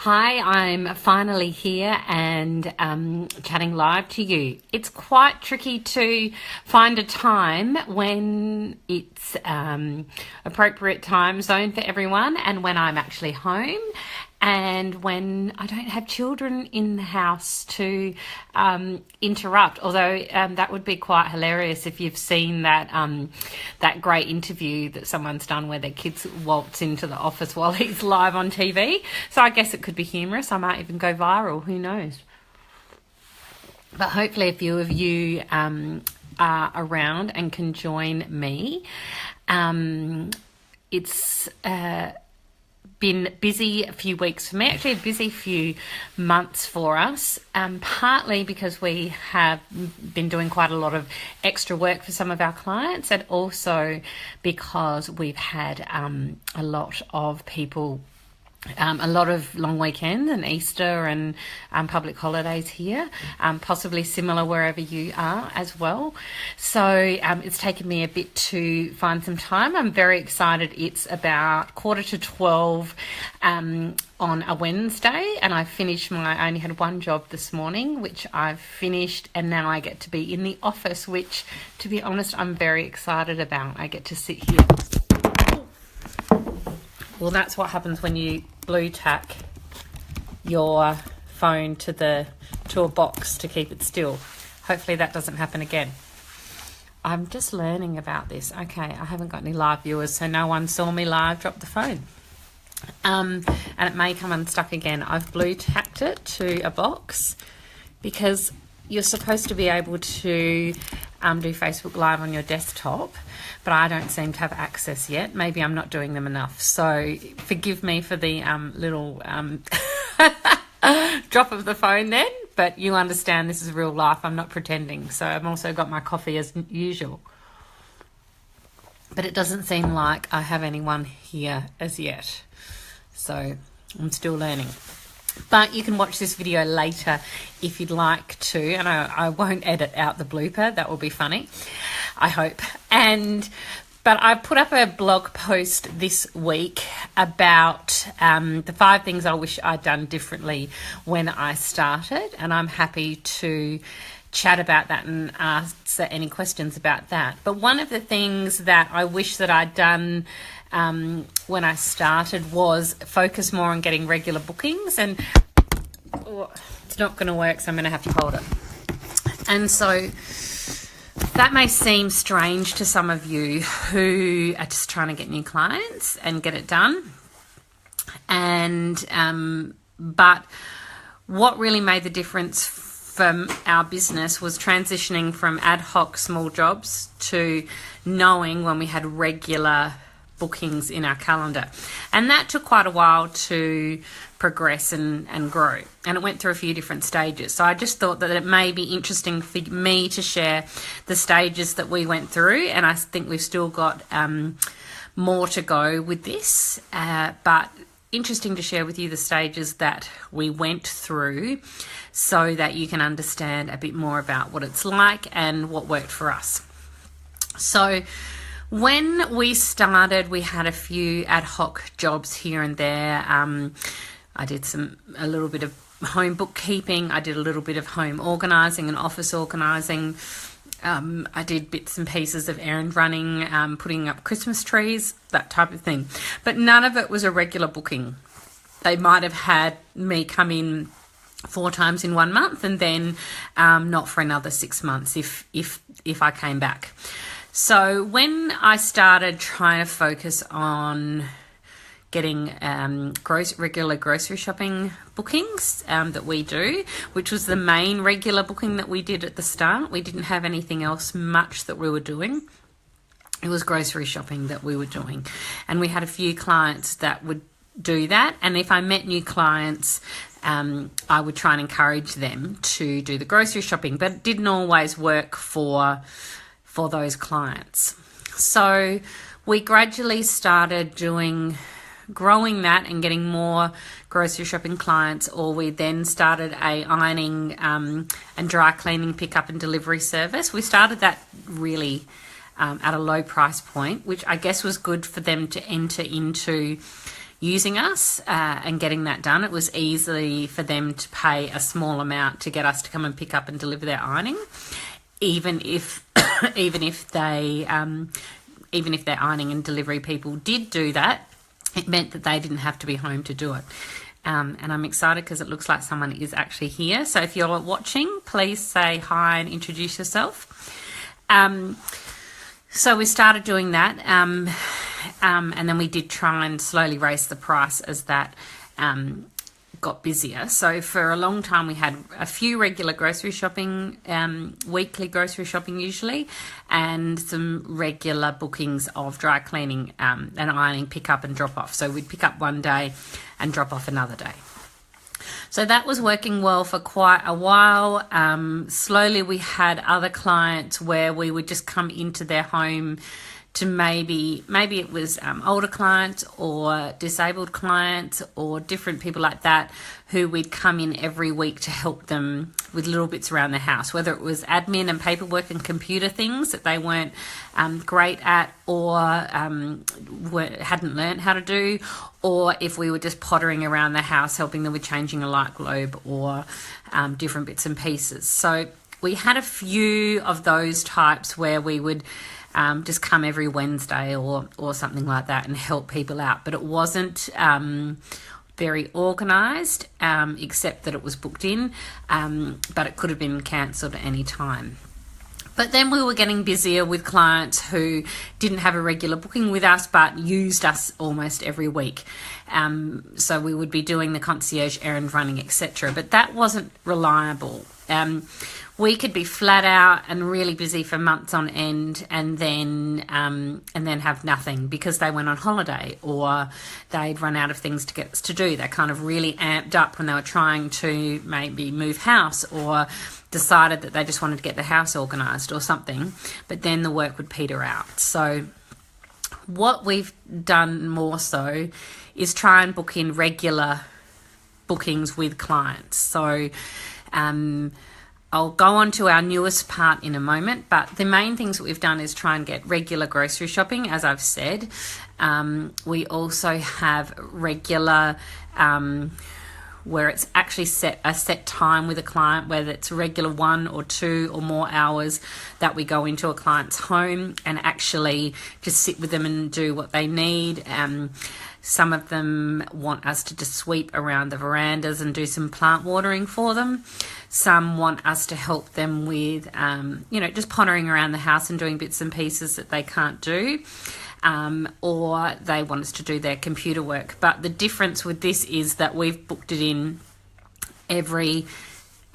Hi, I'm finally here and chatting live to you. It's quite tricky to find a time when it's appropriate time zone for everyone and when I'm actually home and when I don't have children in the house to interrupt. Although that would be quite hilarious if you've seen that that great interview that someone's done where their kids waltz into the office while he's live on TV. So I guess it could be humorous. I might even go viral. Who knows? But hopefully a few of you are around and can join me. It's been busy a few weeks for me, actually a busy few months for us, partly because we have been doing quite a lot of extra work for some of our clients, and also because we've had a lot of people, a lot of long weekends and Easter and public holidays here, possibly similar wherever you are as well. So it's taken me a bit to find some time. I'm very excited. It's about 11:45 on a Wednesday, and I only had one job this morning, which I've finished, and now I get to be in the office, which, to be honest, I'm very excited about. I get to sit here. Well, that's what happens when you blue tack your phone to a box to keep it still. Hopefully that doesn't happen again. I'm just learning about this. Okay, I haven't got any live viewers, so no one saw me live drop the phone. And it may come unstuck again. I've blue tacked it to a box because you're supposed to be able to do Facebook Live on your desktop, but I don't seem to have access yet. Maybe I'm not doing them enough. So forgive me for the little drop of the phone then, but you understand this is real life. I'm not pretending. So I've also got my coffee as usual. But it doesn't seem like I have anyone here as yet. So I'm still learning. But you can watch this video later if you'd like to, and I won't edit out the blooper. That will be funny, I hope. But I put up a blog post this week about the 5 things I wish I'd done differently when I started, and I'm happy to chat about that and answer any questions about that. But one of the things that I wish that I'd done when I started was focus more on getting regular bookings, and it's not going to work, so I'm going to have to hold it. And so that may seem strange to some of you who are just trying to get new clients and get it done. And but what really made the difference from our business was transitioning from ad hoc small jobs to knowing when we had regular bookings in our calendar. And that took quite a while to progress and grow. And it went through a few different stages. So I just thought that it may be interesting for me to share the stages that we went through. And I think we've still got more to go with this. But interesting to share with you the stages that we went through so that you can understand a bit more about what it's like and what worked for us. So when we started, we had a few ad hoc jobs here and there. I did a little bit of home bookkeeping. I did a little bit of home organising and office organising. I did bits and pieces of errand running, putting up Christmas trees, that type of thing. But none of it was a regular booking. They might have had me come in 4 times in 1 month and then not for another 6 months if I came back. So when I started trying to focus on getting regular grocery shopping bookings that we do, which was the main regular booking that we did at the start. We didn't have anything else much that we were doing. It was grocery shopping that we were doing. And we had a few clients that would do that. And if I met new clients, I would try and encourage them to do the grocery shopping, but it didn't always work for those clients. So we gradually started growing that and getting more grocery shopping clients, or we then started a ironing and dry cleaning pickup and delivery service. We started that really at a low price point, which I guess was good for them to enter into using us and getting that done. It was easy for them to pay a small amount to get us to come and pick up and deliver their ironing, even if even if their ironing and delivery people did do that. It meant that they didn't have to be home to do it. And I'm excited because it looks like someone is actually here. So if you're watching, please say hi and introduce yourself. So we started doing that, and then we did try and slowly raise the price as that got busier. So for a long time we had a few regular grocery shopping, weekly grocery shopping usually, and some regular bookings of dry cleaning and ironing, pick up and drop off. So we'd pick up one day and drop off another day. So that was working well for quite a while. Slowly we had other clients where we would just come into their home to maybe it was older clients or disabled clients or different people like that who we'd come in every week to help them with little bits around the house, whether it was admin and paperwork and computer things that they weren't great at or hadn't learned how to do, or if we were just pottering around the house helping them with changing a light globe or different bits and pieces. So we had a few of those types where we would just come every Wednesday or something like that and help people out. But it wasn't very organised, except that it was booked in, but it could have been cancelled at any time. But then we were getting busier with clients who didn't have a regular booking with us but used us almost every week. So we would be doing the concierge, errand running, etc. But that wasn't reliable. We could be flat out and really busy for months on end and then have nothing because they went on holiday or they'd run out of things to get us to do. They kind of really amped up when they were trying to maybe move house or decided that they just wanted to get the house organised or something, but then the work would peter out. So what we've done more so is try and book in regular bookings with clients. So I'll go on to our newest part in a moment, but the main things that we've done is try and get regular grocery shopping, as I've said. We also have regular where it's actually a set time with a client, whether it's regular 1 or 2 or more hours that we go into a client's home and actually just sit with them and do what they need. Some of them want us to just sweep around the verandas and do some plant watering for them. Some want us to help them with, just pottering around the house and doing bits and pieces that they can't do. Or they want us to do their computer work. But the difference with this is that we've booked it in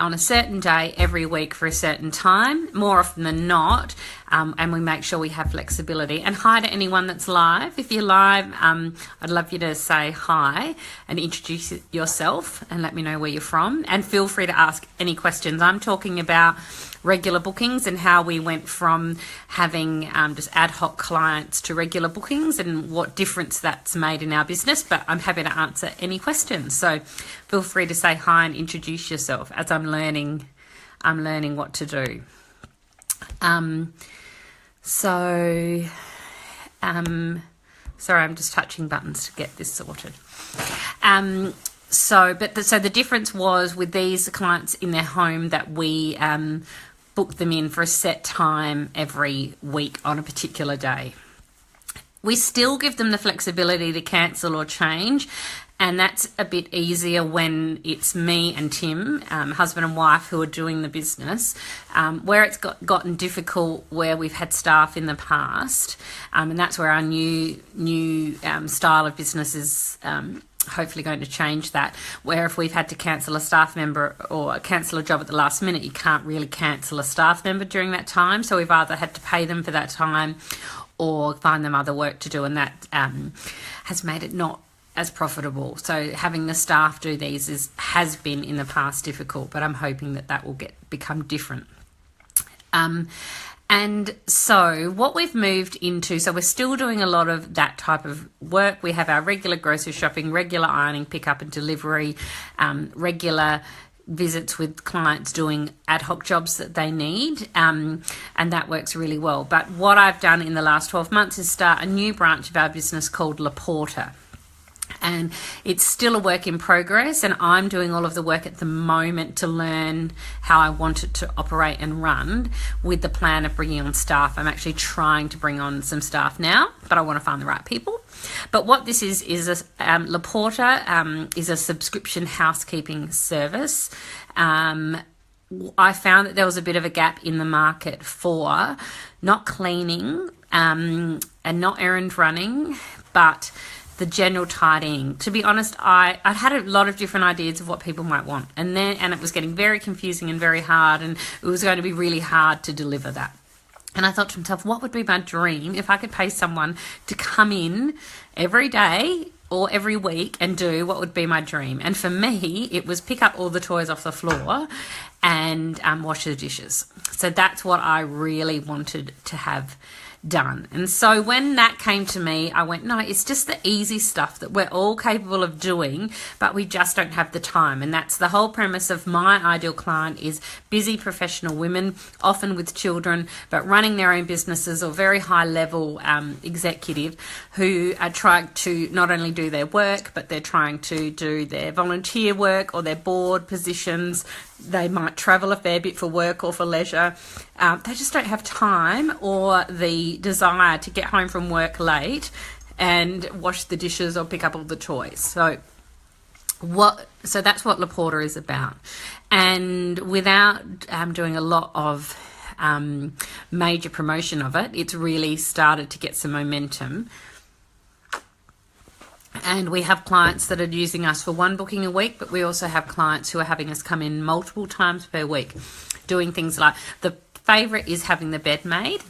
on a certain day every week for a certain time, more often than not, and we make sure we have flexibility. And hi to anyone that's live. If you're live, I'd love you to say hi and introduce yourself and let me know where you're from, and feel free to ask any questions. I'm talking about regular bookings and how we went from having just ad hoc clients to regular bookings and what difference that's made in our business, but I'm happy to answer any questions. So feel free to say hi and introduce yourself as I'm learning what to do. Sorry, I'm just touching buttons to get this sorted. So the difference was with these clients in their home that we book them in for a set time every week on a particular day. We still give them the flexibility to cancel or change, and that's a bit easier when it's me and Tim, husband and wife, who are doing the business. Where it's gotten difficult, where we've had staff in the past, and that's where our new style of business is hopefully going to change that, where if we've had to cancel a staff member or cancel a job at the last minute, you can't really cancel a staff member during that time. So we've either had to pay them for that time or find them other work to do, and that has made it not as profitable. So having the staff do these has been in the past difficult, but I'm hoping that will become different. And so what we've moved into, so we're still doing a lot of that type of work. We have our regular grocery shopping, regular ironing, pickup and delivery, regular visits with clients doing ad hoc jobs that they need, and that works really well. But what I've done in the last 12 months is start a new branch of our business called La Porta. And it's still a work in progress, and I'm doing all of the work at the moment to learn how I want it to operate and run, with the plan of bringing on staff. I'm actually trying to bring on some staff now, but I want to find the right people. But what this is La Porta is a subscription housekeeping service. I found that there was a bit of a gap in the market for not cleaning and not errand running, but the general tidying. To be honest, I'd had a lot of different ideas of what people might want, and it was getting very confusing and very hard, and it was going to be really hard to deliver that. And I thought to myself, what would be my dream if I could pay someone to come in every day or every week and do what would be my dream? And for me, it was pick up all the toys off the floor and wash the dishes. So that's what I really wanted to have done. And so when that came to me, I went, no, it's just the easy stuff that we're all capable of doing, but we just don't have the time. And that's the whole premise of my ideal client, is busy professional women, often with children, but running their own businesses, or very high level executive who are trying to not only do their work, but they're trying to do their volunteer work or their board positions. They might travel a fair bit for work or for leisure. They just don't have time or the desire to get home from work late and wash the dishes or pick up all the toys. So that's what La Porta is about. And without doing a lot of major promotion of it, it's really started to get some momentum. And we have clients that are using us for one booking a week, but we also have clients who are having us come in multiple times per week, doing things like, the favourite is having the bed made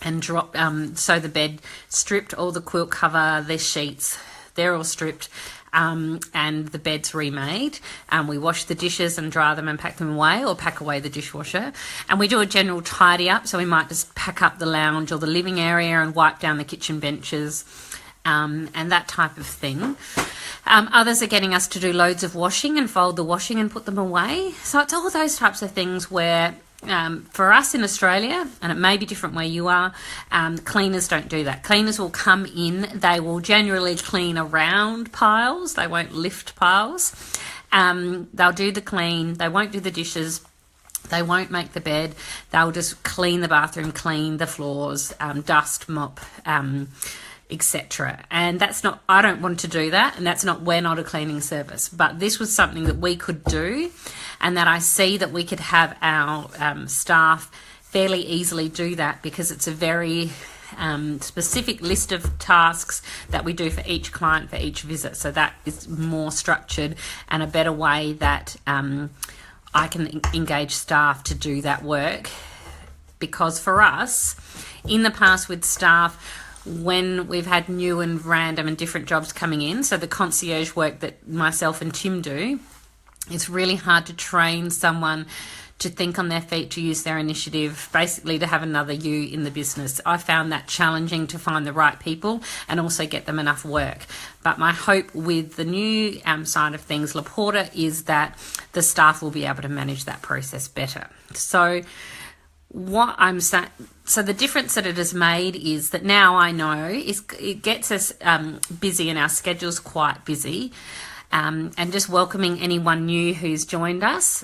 and drop, so the bed stripped, all the quilt cover, the sheets, they're all stripped, and the bed's remade. We wash the dishes and dry them and pack them away, or pack away the dishwasher. And we do a general tidy up, so we might just pack up the lounge or the living area and wipe down the kitchen benches. And that type of thing. Others are getting us to do loads of washing and fold the washing and put them away. So it's all those types of things where, for us in Australia, and it may be different where you are, cleaners don't do that. Cleaners will come in, they will generally clean around piles, they won't lift piles. They'll do the clean, they won't do the dishes, they won't make the bed, they'll just clean the bathroom, clean the floors, dust, mop, etc. And that's not, I don't want to do that, and we're not a cleaning service, but this was something that we could do, and that I see that we could have our staff fairly easily do that, because it's a very specific list of tasks that we do for each client for each visit. So that is more structured and a better way that I can engage staff to do that work. Because for us, in the past with staff, when we've had new and random and different jobs coming in, so the concierge work that myself and Tim do, it's really hard to train someone to think on their feet, to use their initiative, basically to have another you in the business. I found that challenging to find the right people and also get them enough work. But my hope with the new side of things, La Porta, is that the staff will be able to manage that process better. So what I'm saying, so the difference that it has made is that now I know it gets us busy, and our schedule's quite busy. And just welcoming anyone new who's joined us,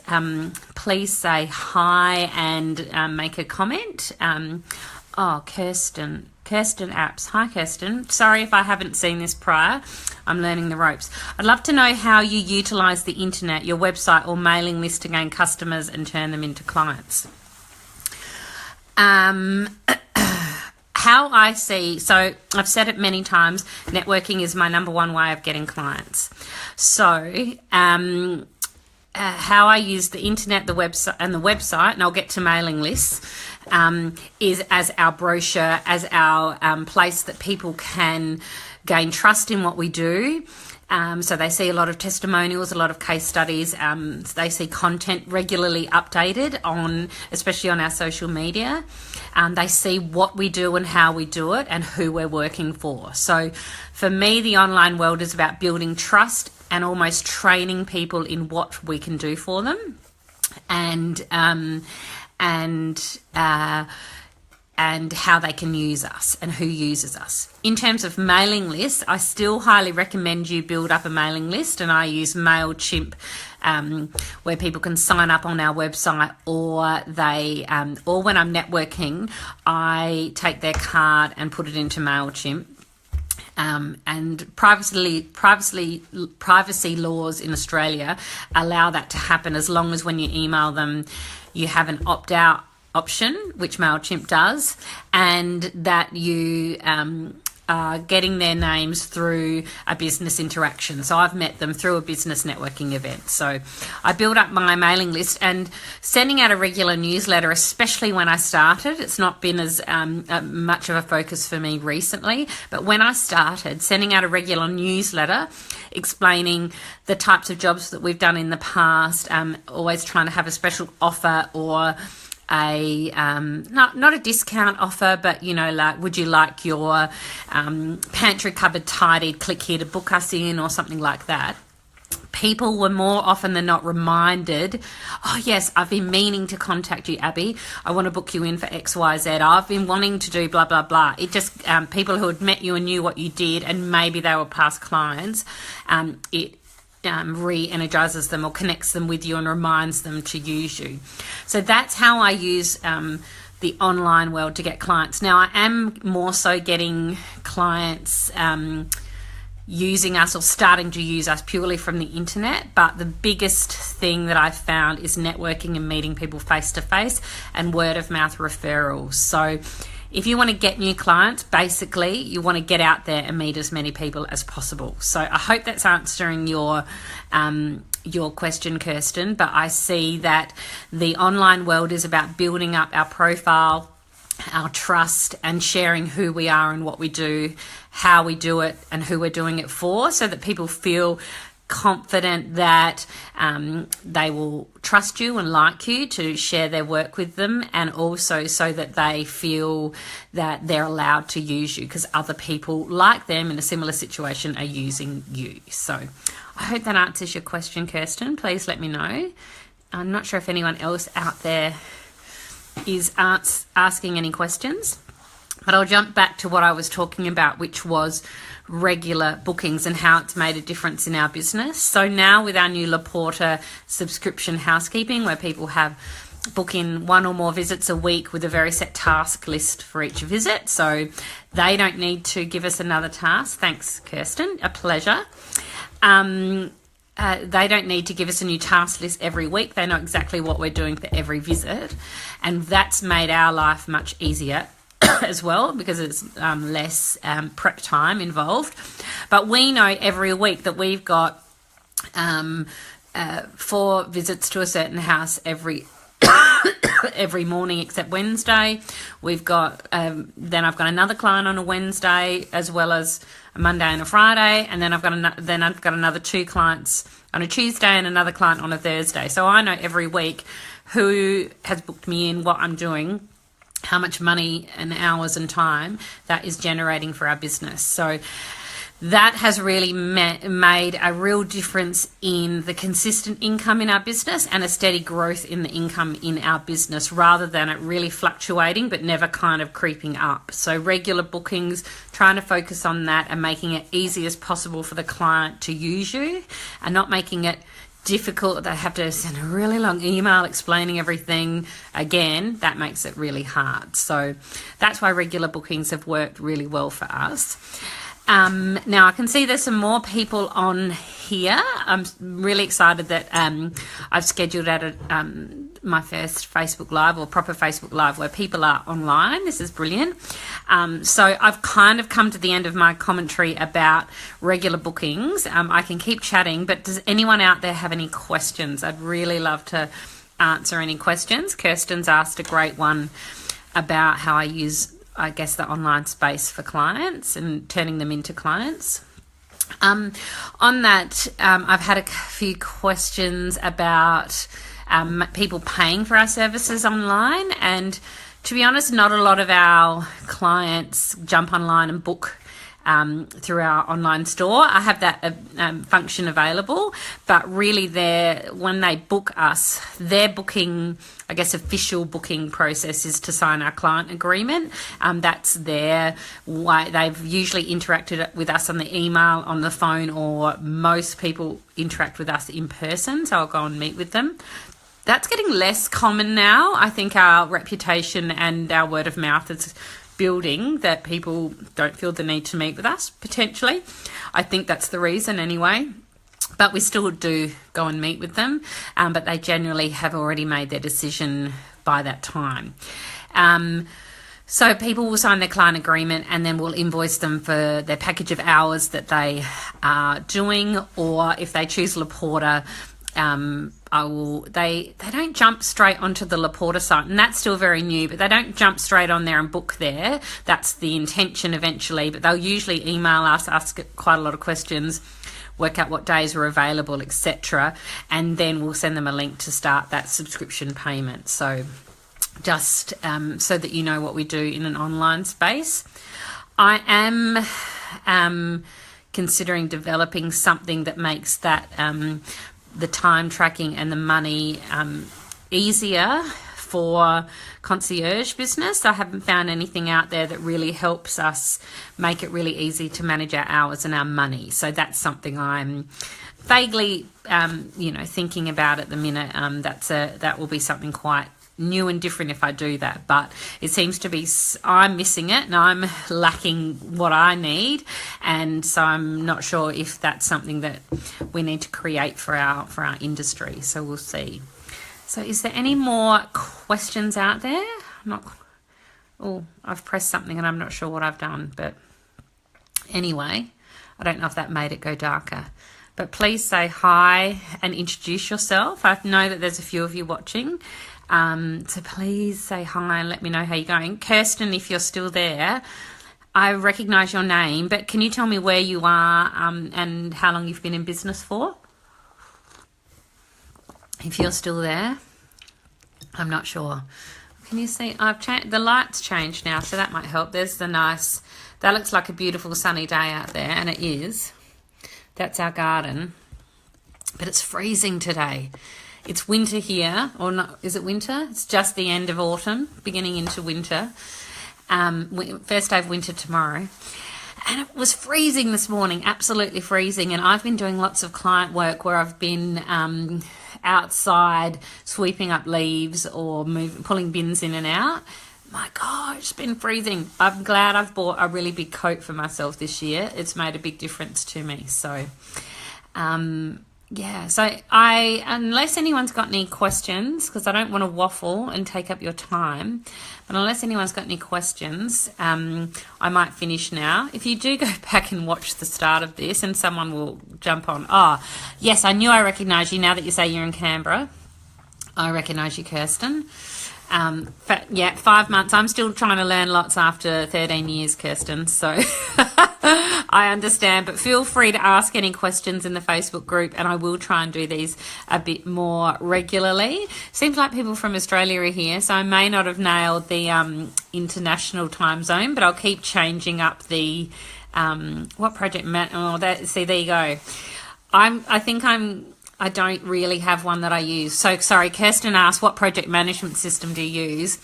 please say hi and make a comment. Kirsten Apps. Hi, Kirsten. Sorry if I haven't seen this prior. I'm learning the ropes. I'd love to know how you utilise the internet, your website or mailing list to gain customers and turn them into clients. How I see, so I've said it many times, networking is my number one way of getting clients. So how I use the internet, the website, and I'll get to mailing lists, is as our brochure, as our place that people can gain trust in what we do. So they see a lot of testimonials, a lot of case studies. They see content regularly updated especially on our social media. They see what we do and how we do it and who we're working for. So for me, the online world is about building trust and almost training people in what we can do for them. And and how they can use us and who uses us. In terms of mailing lists, I still highly recommend you build up a mailing list, and I use MailChimp, where people can sign up on our website, or or when I'm networking, I take their card and put it into MailChimp. And privacy laws in Australia allow that to happen, as long as when you email them, you have an opt-out option, which MailChimp does, and that you are getting their names through a business interaction. So I've met them through a business networking event. So I built up my mailing list, and sending out a regular newsletter, especially when I started. It's not been as much of a focus for me recently, but when I started, sending out a regular newsletter explaining the types of jobs that we've done in the past, always trying to have a special offer, or a not a discount offer, but like, would you like your pantry cupboard tidied, click here to book us in, or something like that. People were more often than not reminded, oh yes, I've been meaning to contact you, Abbie, I want to book you in for XYZ, I've been wanting to do blah blah blah. It just people who had met you and knew what you did, and maybe they were past clients, it re-energizes them or connects them with you and reminds them to use you. So that's how I use the online world to get clients. Now, I am more so getting clients using us or starting to use us purely from the internet, but the biggest thing that I've found is networking and meeting people face to face, and word of mouth referrals. So if you want to get new clients, basically you want to get out there and meet as many people as possible. So I hope that's answering your question, Kirsten, but I see that the online world is about building up our profile, our trust, and sharing who we are and what we do, how we do it, and who we're doing it for, so that people feel confident that they will trust you and like you to share their work with them, and also so that they feel that they're allowed to use you because other people like them in a similar situation are using you. So I hope that answers your question, Kirsten. Please let me know. I'm not sure if anyone else out there is asking any questions, but I'll jump back to what I was talking about, which was regular bookings and how it's made a difference in our business. So now with our new Laporta subscription housekeeping, where people have book in one or more visits a week with a very set task list for each visit, so they don't need to give us another task. Thanks, Kirsten, a pleasure. They don't need to give us a new task list every week. They know exactly what we're doing for every visit, and that's made our life much easier as well, because it's less prep time involved. But we know every week that we've got 4 visits to a certain house every morning except Wednesday. We've got then I've got another client on a Wednesday, as well as a Monday and a Friday, and then I've got another 2 clients on a Tuesday and another client on a Thursday. So I know every week who has booked me in, what I'm doing, how much money and hours and time that is generating for our business. So that has really made a real difference in the consistent income in our business and a steady growth in the income in our business, rather than it really fluctuating but never kind of creeping up. So regular bookings, trying to focus on that and making it easy as possible for the client to use you, and not making it difficult. They have to send a really long email explaining everything again. That makes it really hard. So that's why regular bookings have worked really well for us. Now I can see there's some more people on here. I'm really excited that I've scheduled out my first Facebook Live, or proper Facebook Live, where people are online. This is brilliant. So I've kind of come to the end of my commentary about regular bookings. I can keep chatting, but does anyone out there have any questions? I'd really love to answer any questions. Kirsten's asked a great one about how I use, I guess, the online space for clients and turning them into clients. On that, I've had a few questions about people paying for our services online, and to be honest, not a lot of our clients jump online and book through our online store. I have that function available, but really when they book us, their booking, I guess, official booking process is to sign our client agreement. That's their way. They've usually interacted with us on the email, on the phone, or most people interact with us in person, so I'll go and meet with them. That's getting less common now. I think our reputation and our word of mouth is building, that people don't feel the need to meet with us, potentially. I think that's the reason anyway. But we still do go and meet with them, but they generally have already made their decision by that time. So people will sign their client agreement, and then we'll invoice them for their package of hours that they are doing, or if they choose Laporta, they don't jump straight onto the Laporta site, and that's still very new, but they don't jump straight on there and book there. That's the intention eventually, but they'll usually email us, ask quite a lot of questions, work out what days are available, etc., and then we'll send them a link to start that subscription payment. So just so that you know what we do in an online space. I am considering developing something that makes that the time tracking and the money easier for concierge business. I haven't found anything out there that really helps us make it really easy to manage our hours and our money. So that's something I'm vaguely, thinking about at the minute. That will be something quite new and different if I do that, but it seems to be I'm missing it and I'm lacking what I need, and so I'm not sure if that's something that we need to create for our industry. So we'll see. So is there any more questions out there? I've pressed something and I'm not sure what I've done, but anyway, I don't know if that made it go darker. But please say hi and introduce yourself. I know that there's a few of you watching. So please say hi and let me know how you're going. Kirsten, if you're still there, I recognise your name, but can you tell me where you are and how long you've been in business for? If you're still there, I'm not sure. Can you see? I've changed, the light's changed now, so that might help. There's the nice, that looks like a beautiful sunny day out there, and it is. That's our garden, but it's freezing today. It's winter here, or not? Is it winter? It's just the end of autumn, beginning into winter. First day of winter tomorrow. And it was freezing this morning, absolutely freezing. And I've been doing lots of client work where I've been outside sweeping up leaves or pulling bins in and out. My gosh, it's been freezing. I'm glad I've bought a really big coat for myself this year. It's made a big difference to me. So, yeah, so unless anyone's got any questions, because I don't want to waffle and take up your time, but unless anyone's got any questions, I might finish now. If you do go back and watch the start of this and someone will jump on, yes, I knew I recognised you now that you say you're in Canberra. I recognise you, Kirsten. But yeah, 5 months. I'm still trying to learn lots after 13 years, Kirsten, so I understand, but feel free to ask any questions in the Facebook group, and I will try and do these a bit more regularly. Seems like people from Australia are here, so I may not have nailed the international time zone, but I'll keep changing up the what project see, there you go. I don't really have one that I use. So, sorry, Kirsten asked, what project management system do you use?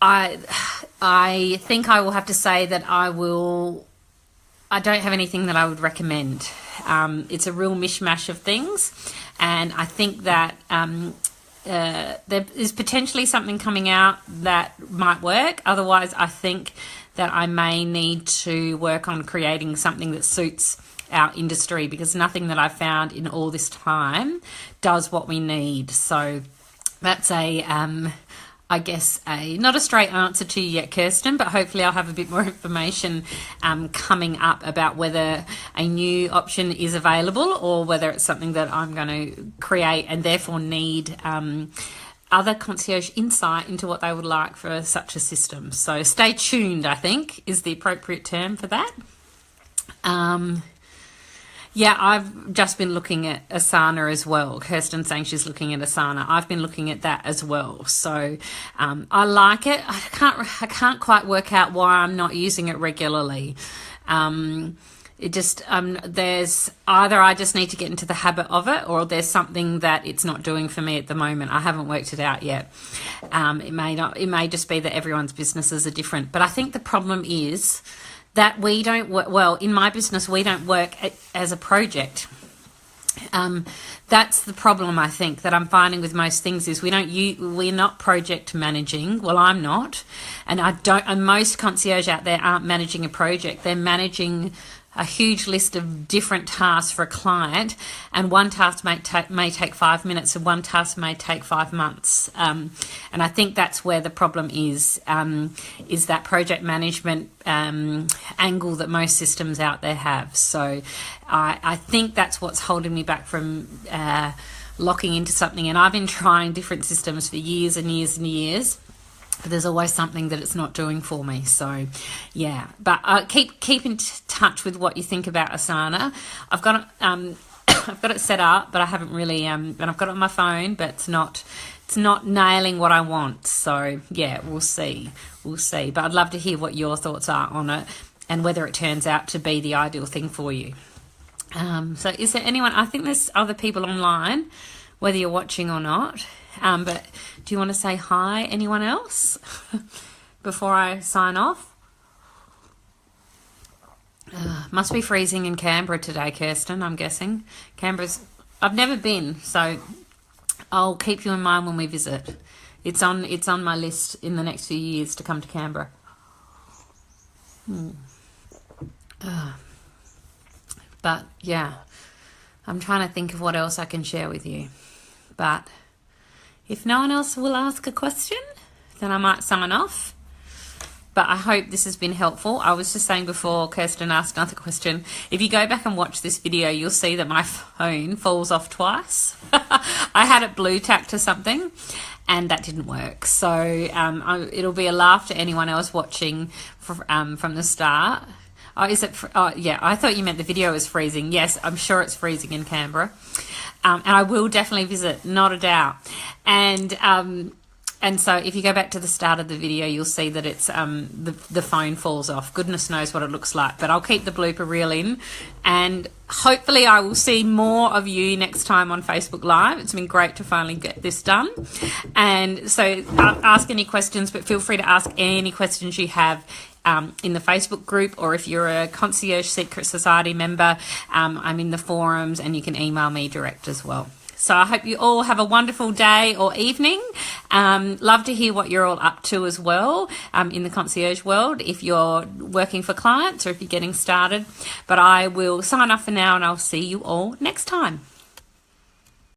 I think I will have to say that I don't have anything that I would recommend. It's a real mishmash of things, and I think that there is potentially something coming out that might work. Otherwise, I think that I may need to work on creating something that suits our industry, because nothing that I've found in all this time does what we need. So that's I guess not a straight answer to you yet, Kirsten, but hopefully I'll have a bit more information coming up about whether a new option is available or whether it's something that I'm going to create and therefore need other concierge insight into what they would like for such a system. So stay tuned, I think, is the appropriate term for that. Yeah, I've just been looking at Asana as well. Kirsten saying she's looking at Asana. I've been looking at that as well. So I like it. I can't quite work out why I'm not using it regularly. It just there's either I just need to get into the habit of it, or there's something that it's not doing for me at the moment. I haven't worked it out yet. It may just be that everyone's businesses are different. But I think the problem is that we don't work, well, in my business, we don't work as a project. That's the problem, I think, that I'm finding with most things is we're not project managing. Well, I'm not. And most concierge out there aren't managing a project. They're managing a huge list of different tasks for a client, and one task may take 5 minutes and one task may take 5 months. And I think that's where the problem is that project management angle that most systems out there have. So I think that's what's holding me back from locking into something. And I've been trying different systems for years and years and years, but there's always something that it's not doing for me. So yeah, but keep in touch with what you think about Asana. I've got it I've got it set up, but I haven't really and I've got it on my phone, but it's not nailing what I want. So yeah, we'll see but I'd love to hear what your thoughts are on it and whether it turns out to be the ideal thing for you. So is there anyone? I think there's other people online, whether you're watching or not. But do you want to say hi, anyone else, before I sign off? Must be freezing in Canberra today, Kirsten, I'm guessing. I've never been, so I'll keep you in mind when we visit. It's on my list in the next few years to come to Canberra. But yeah, I'm trying to think of what else I can share with you. But if no one else will ask a question, then I might sign off. But I hope this has been helpful. I was just saying before Kirsten asked another question, if you go back and watch this video, you'll see that my phone falls off twice. I had it blue tacked to something and that didn't work. So it'll be a laugh to anyone else watching from the start. Oh, is it? Oh, yeah, I thought you meant the video was freezing. Yes, I'm sure it's freezing in Canberra. And I will definitely visit, not a doubt. And so if you go back to the start of the video, you'll see that it's the phone falls off. Goodness knows what it looks like. But I'll keep the blooper reel in. And hopefully I will see more of you next time on Facebook Live. It's been great to finally get this done. And so ask any questions, but feel free to ask any questions you have in the Facebook group, or if you're a Concierge Secret Society member, I'm in the forums and you can email me direct as well. So I hope you all have a wonderful day or evening. Love to hear what you're all up to as well in the concierge world, if you're working for clients or if you're getting started. But I will sign off for now and I'll see you all next time.